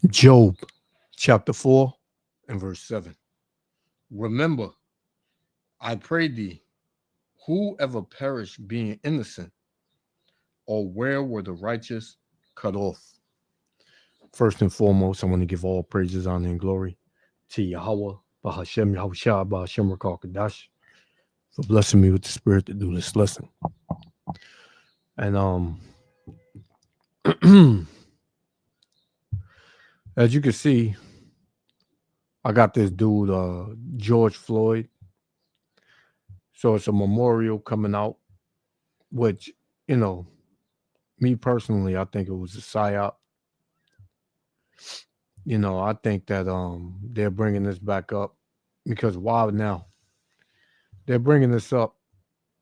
Job chapter 4 and verse 7. Remember, I pray thee, who ever perished being innocent, or where were the righteous cut off? First and foremost, I want to give all praises, honor, and glory to Yahweh, Bahashem Yahushua, Bahashem Rakal Kadash, for blessing me with the spirit to do this lesson. And as you can see, I got this dude, George Floyd. So it's a memorial coming out, which, you know, me personally, I think it was a psyop. I think that they're bringing this back up because why now? They're bringing this up,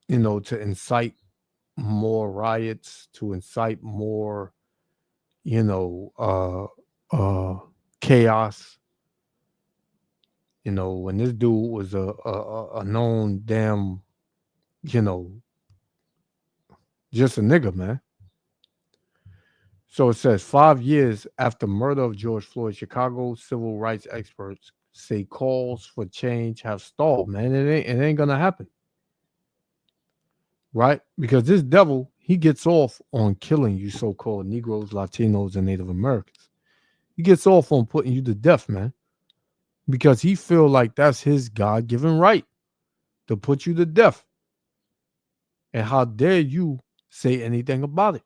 to incite more riots, to incite more, you know, uh chaos. When this dude was a known damn, you know, just a nigga, man. So it says 5 years after murder of George Floyd, Chicago civil rights experts say calls for change have stalled. Man, it ain't gonna happen, right? Because this devil he gets off on killing you, so-called Negroes, Latinos, and Native Americans. He gets off on putting you to death, man, because he feel like that's his God-given right to put you to death. And how dare you say anything about it?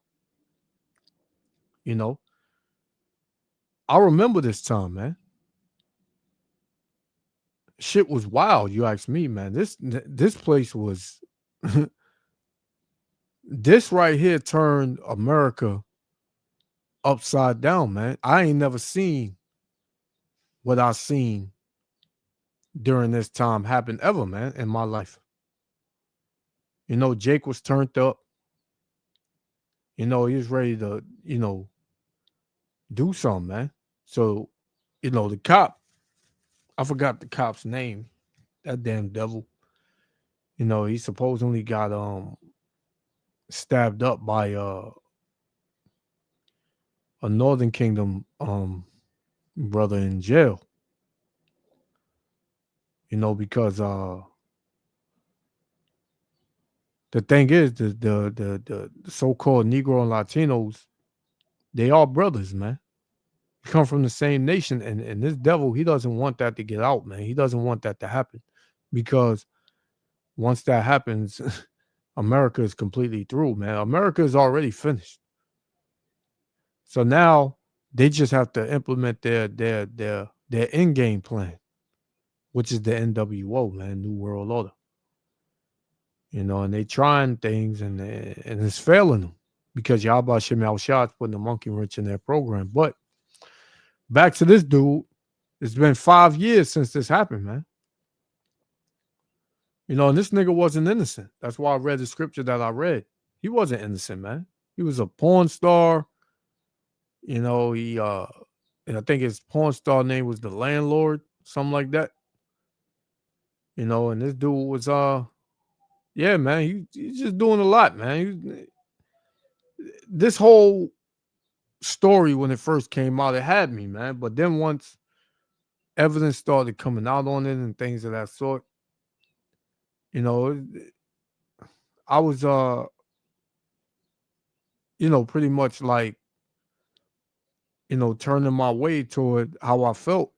You know, I remember this time, man. Shit was wild. You ask me, man. This place was. This right here turned America upside down, man. I ain't never seen what I seen during this time happen ever, man, in my life. Jake was turned up. He was ready to, do something, man. So, the cop, I forgot the cop's name. That damn devil. He supposedly got stabbed up by a Northern Kingdom brother in jail. Because the thing is the so-called Negro and Latinos, they are brothers, man. They come from the same nation, and this devil, he doesn't want that to get out, man. He doesn't want that to happen, because once that happens, America is completely through, man. America is already finished. So now they just have to implement their end game plan, which is the NWO, man, New World Order. And they trying things, and it's failing them because Yahba Shem Yahushua is putting a monkey wrench in their program. But back to this dude, it's been 5 years since this happened, man. And this nigga wasn't innocent. That's why I read the scripture that I read. He wasn't innocent, man. He was a porn star. He and I think his porn star name was The Landlord, something like that. And this dude was yeah, man, he's just doing a lot, man. This whole story, when it first came out, it had me, man. But then once evidence started coming out on it and things of that sort, I was pretty much like, turning my way toward how I felt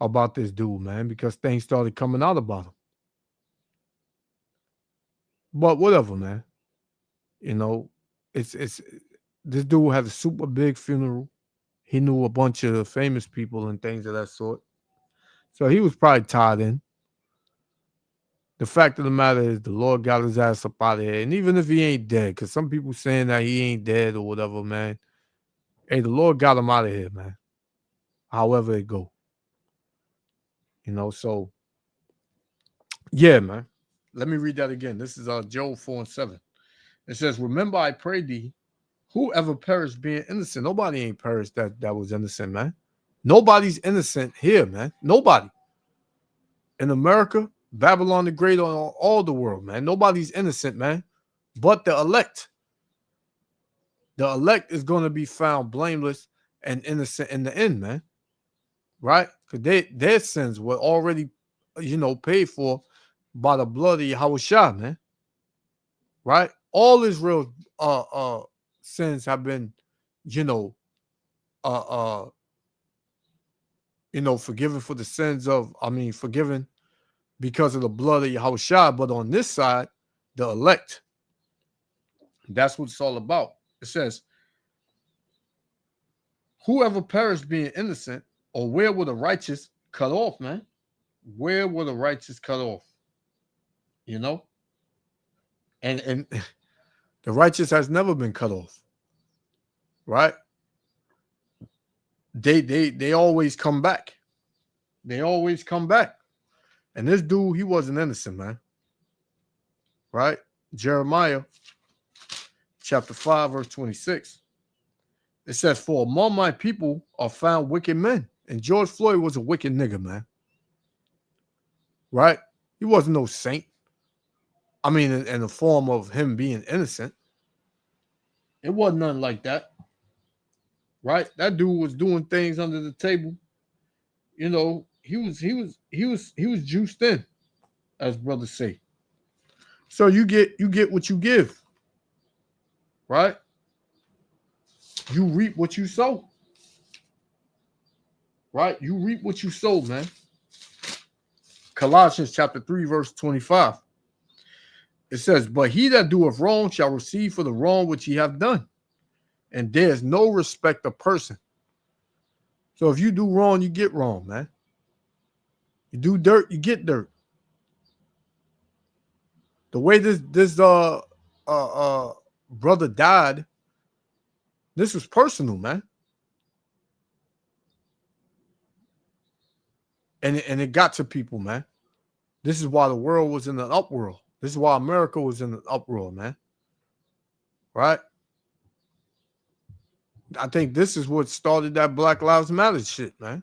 about this dude, man, because things started coming out about him. But whatever, man. It's this dude had a super big funeral. He knew a bunch of famous people and things of that sort. So he was probably tied in. The fact of the matter is the Lord got his ass up out of here. And even if he ain't dead, because some people saying that he ain't dead or whatever, man. Hey, the Lord got him out of here, man. However it go. So yeah, man. Let me read that again. This is Job 4 and 7. It says, remember I pray thee, whoever perished being innocent. Nobody ain't perished that was innocent, man. Nobody's innocent here, man. Nobody. In America, Babylon the Great, on all the world, man. Nobody's innocent, man. But the elect. The elect is going to be found blameless. and innocent in the end, man. Right? Because their sins were already, paid for by the blood of Yahushua, man. Right? All Israel's sins have been, you know, uh forgiven for the sins of, forgiven because of the blood of Yahushua. But on this side, the elect, that's what it's all about. It says, whoever perished being innocent, or where were the righteous cut off, man? Where were the righteous cut off? You know? And the righteous has never been cut off. Right? They always come back. They always come back. And this dude, he wasn't innocent, man. Right? Jeremiah chapter 5, verse 26. It says, for among my people are found wicked men. And George Floyd was a wicked nigga, man. Right? He wasn't no saint. In the form of him being innocent. It wasn't nothing like that. Right? That dude was doing things under the table. He was juiced in, as brothers say. So you get what you give. Right? You reap what you sow. Right? You reap what you sow, man. Colossians chapter 3, verse 25. It says, but he that doeth wrong shall receive for the wrong which he hath done. And there is no respect of person. So if you do wrong, you get wrong, man. You do dirt, you get dirt. The way this brother died, this was personal, man. And it got to people, man. This is why the world was in an uproar. This is why America was in an uproar, man. Right? I think this is what started that Black Lives Matter shit, man.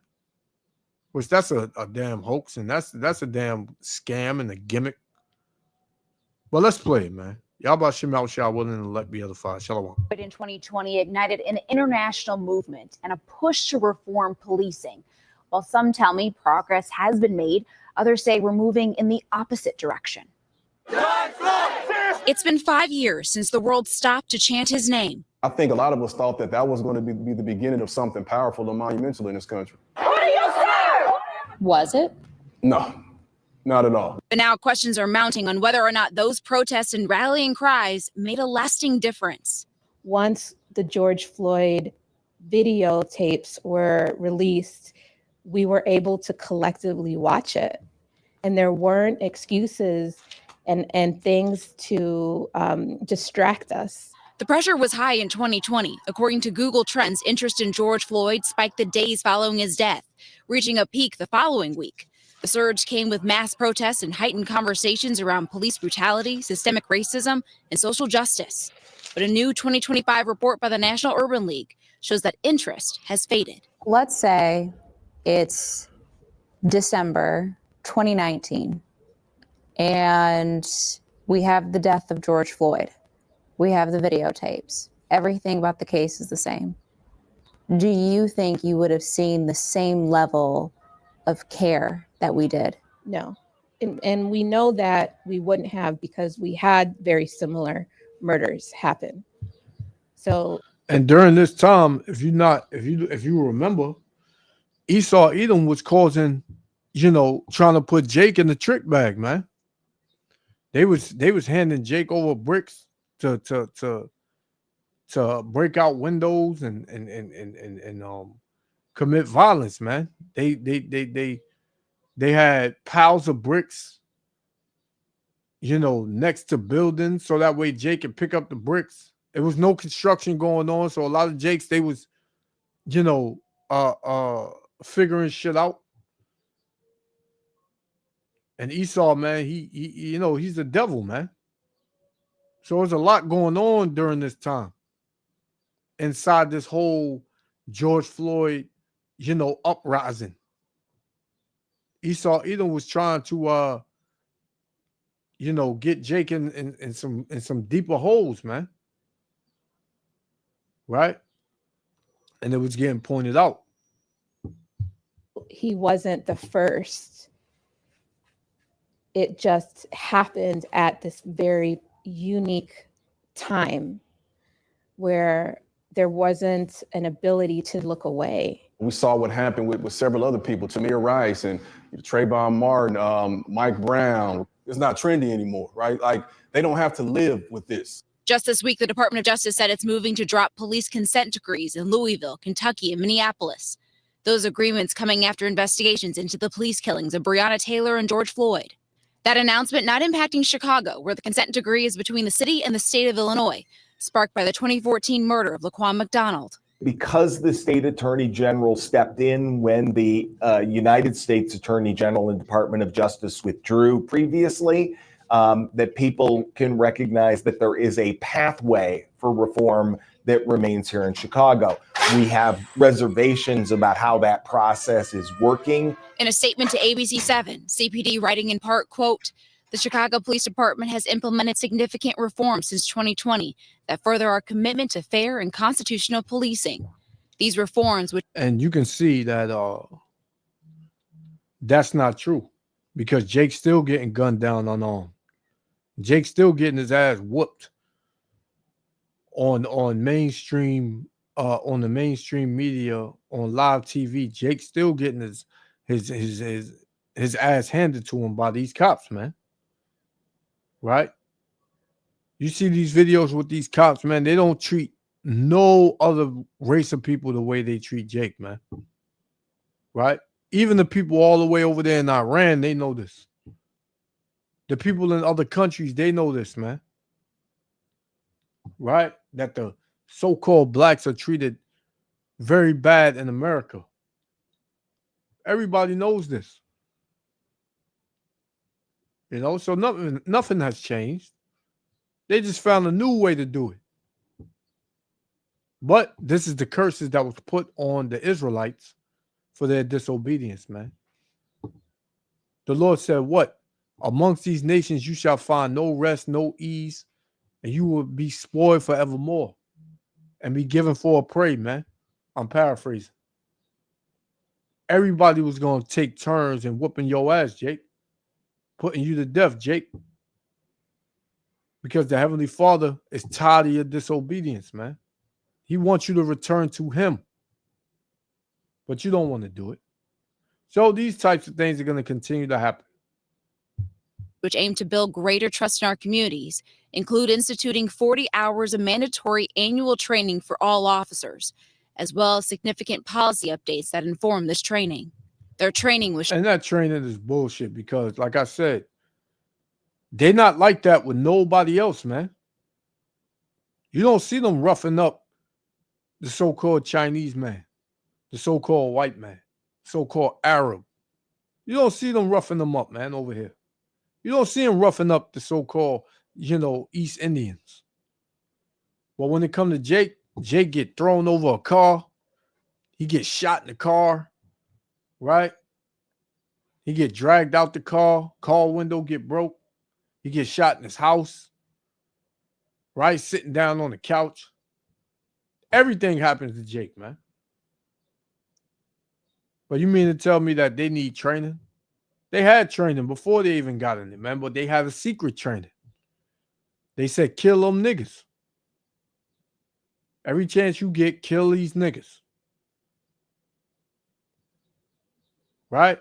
Which that's a damn hoax, and that's a damn scam and a gimmick. But let's play it, man. Yabba Shemal Shah willing to let be edified. Shalom. But in 2020 ignited an international movement and a push to reform policing. While some tell me progress has been made, others say we're moving in the opposite direction. It's been 5 years since the world stopped to chant his name. I think a lot of us thought that was going to be the beginning of something powerful and monumental in this country. Was it? No, not at all. But now questions are mounting on whether or not those protests and rallying cries made a lasting difference. Once the George Floyd videotapes were released, we were able to collectively watch it. And there weren't excuses and things to distract us. The pressure was high in 2020. According to Google Trends, interest in George Floyd spiked the days following his death, reaching a peak the following week. The surge came with mass protests and heightened conversations around police brutality, systemic racism, and social justice. But a new 2025 report by the National Urban League shows that interest has faded. Let's say it's December 2019, and we have the death of George Floyd. We have the videotapes. Everything about the case is the same. Do you think you would have seen the same level of care that we did? No. And we know that we wouldn't have, because we had very similar murders happen. So, and during this time, if you remember, Esau Edom was causing, trying to put Jake in the trick bag, man. They was handing Jake over bricks to break out windows and commit violence, man. They had piles of bricks, next to buildings, so that way Jake could pick up the bricks. There was no construction going on, so a lot of Jakes, they was, figuring shit out. And Esau, man, he's the devil, man. So there's a lot going on during this time inside this whole George Floyd, uprising. Esau Edom was trying to, get Jake in some deeper holes, man. Right? and it was getting pointed out. He wasn't the first. It just happened at this very unique time where there wasn't an ability to look away. We saw what happened with several other people, Tamir Rice and Trayvon Martin, Mike Brown. It's not trendy anymore, right? Like, they don't have to live with this. Just this week, the Department of Justice said it's moving to drop police consent decrees in Louisville, Kentucky, and Minneapolis. Those agreements coming after investigations into the police killings of Breonna Taylor and George Floyd. That announcement not impacting Chicago, where the consent decree is between the city and the state of Illinois, sparked by the 2014 murder of Laquan McDonald. Because the state attorney general stepped in when the United States Attorney General and Department of Justice withdrew previously, that people can recognize that there is a pathway for reform that remains here in Chicago. We have reservations about how that process is working. In a statement to ABC7, CPD writing in part, quote, "The Chicago Police Department has implemented significant reforms since 2020 that further our commitment to fair and constitutional policing. These reforms would..." And you can see that that's not true, because Jake's still getting gunned down unarmed. Jake's still getting his ass whooped on mainstream on the mainstream media, on live TV. Jake's still getting his ass handed to him by these cops, man. Right? You see these videos with these cops, man, they don't treat no other race of people the way they treat Jake, man. Right? Even the people all the way over there in Iran, they know this. The people in other countries, they know this, man. Right? That the so-called blacks are treated very bad in America. Everybody knows this. You know, so nothing has changed. They just found a new way to do it. But this is the curses that was put on the Israelites for their disobedience, man. The Lord said, what? Amongst these nations you shall find no rest, no ease, and you will be spoiled forevermore and be given for a prey, man. I'm paraphrasing. Everybody was going to take turns in whooping your ass, Jake. Putting you to death, Jake. Because the Heavenly Father is tired of your disobedience, man. He wants you to return to him. But you don't want to do it. So these types of things are going to continue to happen. Which aim to build greater trust in our communities, include instituting 40 hours of mandatory annual training for all officers, as well as significant policy updates that inform this training. Their training was... And that training is bullshit because, like I said, they're not like that with nobody else, man. You don't see them roughing up the so-called Chinese man, the so-called white man, so-called Arab. You don't see them roughing them up, man, over here. You don't see them roughing up the so-called, East Indians. But when it comes to Jake, Jake get thrown over a car. He gets shot in the car, right? He get dragged out the car window get broke. He gets shot in his house, right? Sitting down on the couch. Everything happens to Jake, man. But you mean to tell me that they need training? They had training before they even got in it, man, but they had a secret training. They said, kill them niggas. Every chance you get, kill these niggas. Right?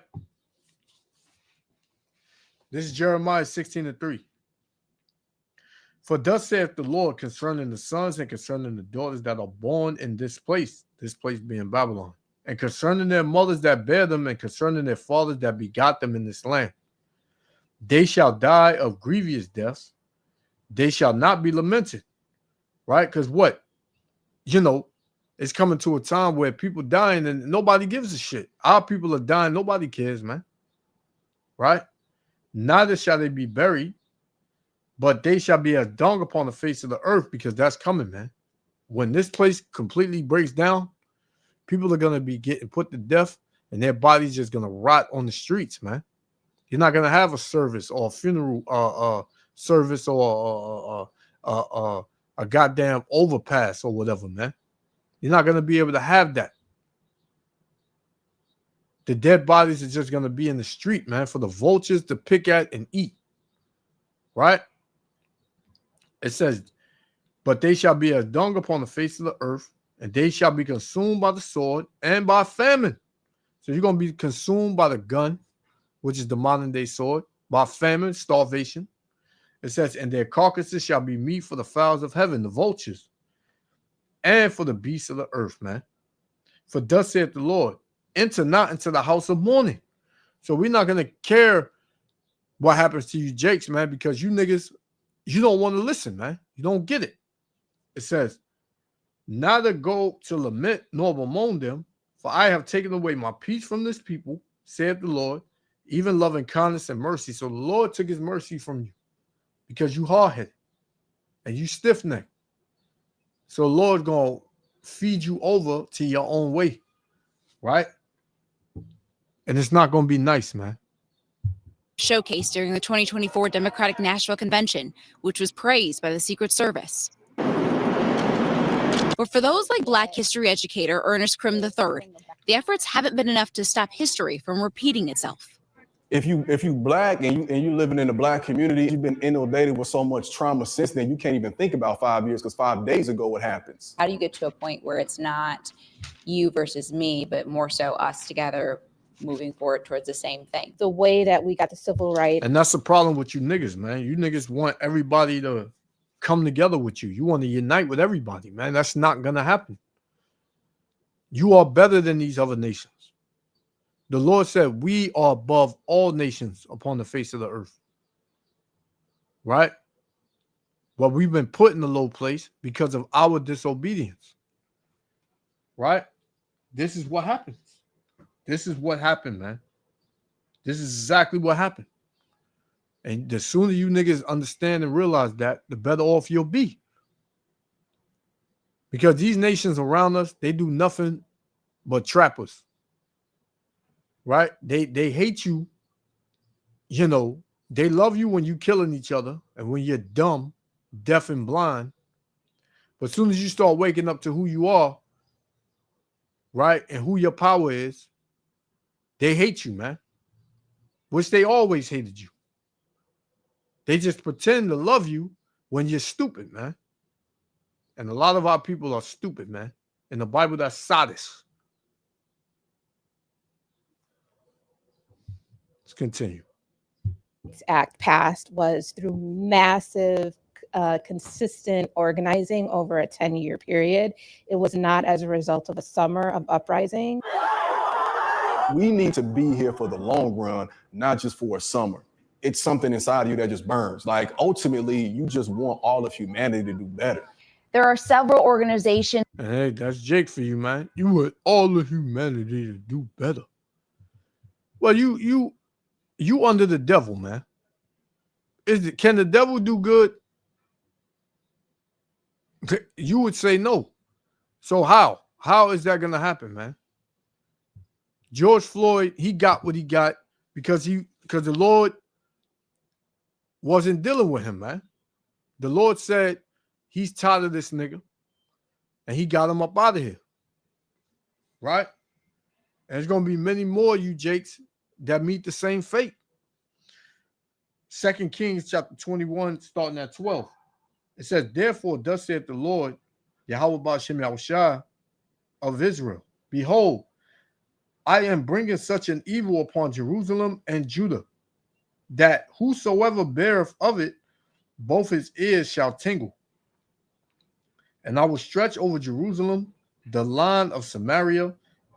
This is Jeremiah 16:3. For thus saith the Lord concerning the sons and concerning the daughters that are born in this place being Babylon, and concerning their mothers that bear them, and concerning their fathers that begot them in this land. They shall die of grievous deaths. They shall not be lamented. Right? Because what? It's coming to a time where people dying and nobody gives a shit. Our people are dying. Nobody cares, man. Right? Neither shall they be buried, but they shall be as dung upon the face of the earth, because that's coming, man. When this place completely breaks down, people are going to be getting put to death and their bodies just going to rot on the streets, man. You're not going to have a service or a funeral service or a goddamn overpass or whatever, man. You're not going to be able to have that. The dead bodies are just going to be in the street, man, for the vultures to pick at and eat. Right? It says, but they shall be as dung upon the face of the earth, and they shall be consumed by the sword and by famine. So you're going to be consumed by the gun, which is the modern day sword, by famine, starvation. It says, and their carcasses shall be meat for the fowls of heaven, the vultures, and for the beasts of the earth, man. For thus saith the Lord, enter not into the house of mourning. So we're not going to care what happens to you Jakes, man, because you niggas, you don't want to listen, man. You don't get it. It says, neither go to lament nor bemoan them, for I have taken away my peace from this people, saith the Lord, even loving kindness and mercy. So the Lord took his mercy from you because you hard-headed and you stiff-necked. So the Lord going to feed you over to your own way, right? And it's not going to be nice, man. Showcased during the 2024 Democratic National Convention, which was praised by the Secret Service. But for those like Black history educator Ernest Krim III, the efforts haven't been enough to stop history from repeating itself. If you Black and you living in the Black community, you've been inundated with so much trauma since then, you can't even think about 5 years because 5 days ago what happens. How do you get to a point where it's not you versus me, but more so us together moving forward towards the same thing? The way that we got the civil rights. And that's the problem with you niggas, man. You niggas want everybody to come together with you. You want to unite with everybody, man. That's not going to happen. You are better than these other nations. The Lord said we are above all nations upon the face of the earth. Right? Well, we've been put in a low place because of our disobedience. Right? This is what happens. This is what happened, man. This is exactly what happened. And the sooner you niggas understand and realize that, the better off you'll be. Because these nations around us, they do nothing but trap us. Right? They hate you. You know, they love you when you killing each other and when you're dumb, deaf, and blind. But as soon as you start waking up to who you are, right, and who your power is, they hate you, man. Which they always hated you. They just pretend to love you when you're stupid, man. And a lot of our people are stupid, man. In the Bible, that's Sodis. Let's continue. Act passed was through massive, consistent organizing over a 10-year period. It was not as a result of a summer of uprising. We need to be here for the long run, not just for a summer. It's something inside of you that just burns. Like, ultimately, you just want all of humanity to do better. There are several organizations. Hey, that's Jake for you, man. You want all of humanity to do better. Well, you under the devil, man. Can the devil do good? You would say no. So how? How is that going to happen, man? George Floyd, he got what he got because the Lord wasn't dealing with him, man. The Lord said he's tired of this nigga, and he got him up out of here. Right? And there's going to be many more you Jakes that meet the same fate. 2 Kings chapter 21, starting at 12. It says, therefore, thus saith the Lord, Yahweh Ba'ashem Yahushua of Israel, behold, I am bringing such an evil upon Jerusalem and Judah, that whosoever beareth of it, both his ears shall tingle. And I will stretch over Jerusalem the line of Samaria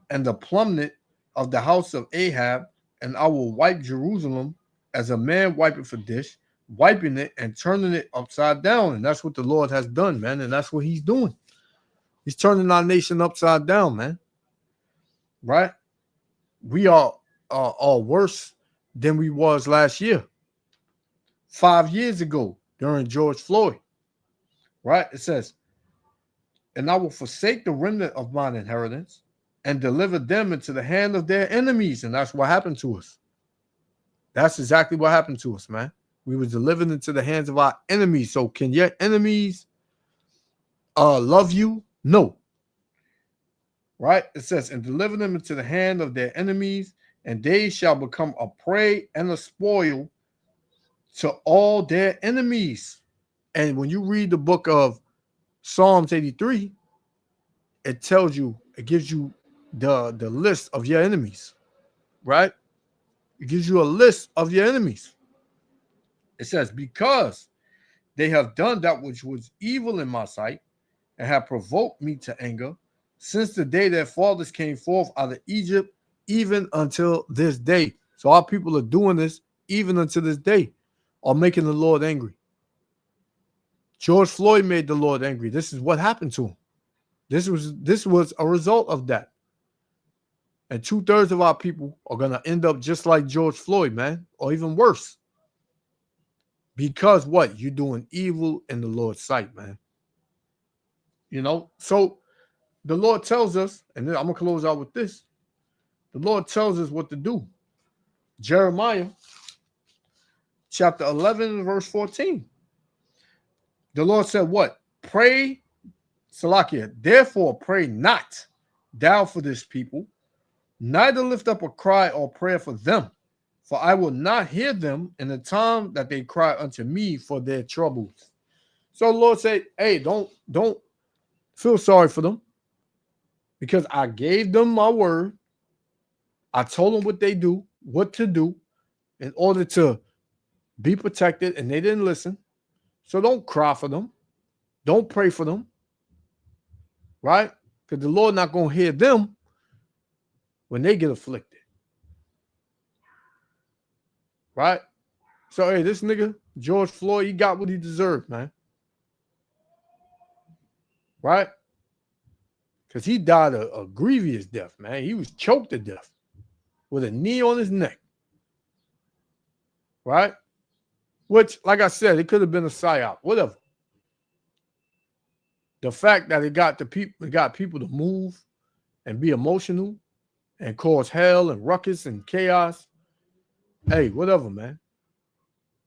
and the plummet of the house of Ahab, and I will wipe Jerusalem as a man wipeth a dish, wiping it and turning it upside down. And that's what the Lord has done, man. And that's what he's doing. He's turning our nation upside down, man. Right? We are worse than we was last year. 5 years ago during George Floyd. Right? It says, and I will forsake the remnant of mine inheritance and deliver them into the hand of their enemies. And that's what happened to us. That's exactly what happened to us, man. We were delivered into the hands of our enemies. So can your enemies love you? No. right? It says, and deliver them into the hand of their enemies, and they shall become a prey and a spoil to all their enemies. And when you read the book of Psalms 83, it tells you, it gives you the list of your enemies, right? It gives you a list of your enemies. It says, because they have done that which was evil in my sight and have provoked me to anger since the day their fathers came forth out of Egypt, even until this day. So our people are doing this even until this day, are making the Lord angry. George Floyd made the Lord angry. This is what happened to him. This was a result of that. And 2/3 of our people are going to end up just like George Floyd, man, or even worse. Because what? You're doing evil in the Lord's sight, man. You know? So the Lord tells us, and then I'm going to close out with this. The Lord tells us what to do. Jeremiah chapter 11, verse 14. The Lord said what? Pray, Salakia, therefore pray not thou for this people, neither lift up a cry or prayer for them, for I will not hear them in the time that they cry unto me for their troubles. So the Lord said, hey, don't feel sorry for them, because I gave them my word. I told them what they do, what to do in order to be protected, and they didn't listen. So don't cry for them. Don't pray for them. Right? Because the Lord not going to hear them when they get afflicted. Right? So, hey, this nigga, George Floyd, he got what he deserved, man. Right? Because he died a grievous death, man. He was choked to death with a knee on his neck. Right? Which, like I said, it could have been a psyop, whatever. The fact that it got people to move and be emotional and cause hell and ruckus and chaos. Hey, whatever, man.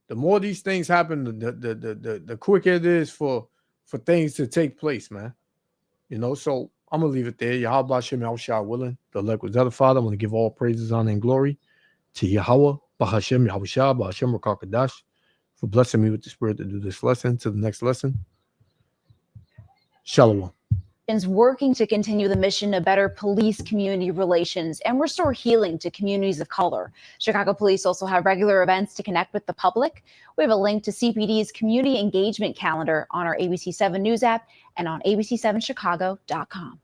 The more these things happen, the quicker it is for things to take place, man. You know, so I'm gonna leave it there. Yahweh Shem Yahushua willing, the elect was other Father. I'm gonna give all praises, honor, and glory to Yahweh, Bahashem Yahushua, Bahashem Rakakadash, for blessing me with the spirit to do this lesson. To the next lesson. Shalom. Is working to continue the mission to better police community relations and restore healing to communities of color. Chicago Police also have regular events to connect with the public. We have a link to CPD's community engagement calendar on our ABC7 News app and on abc7chicago.com.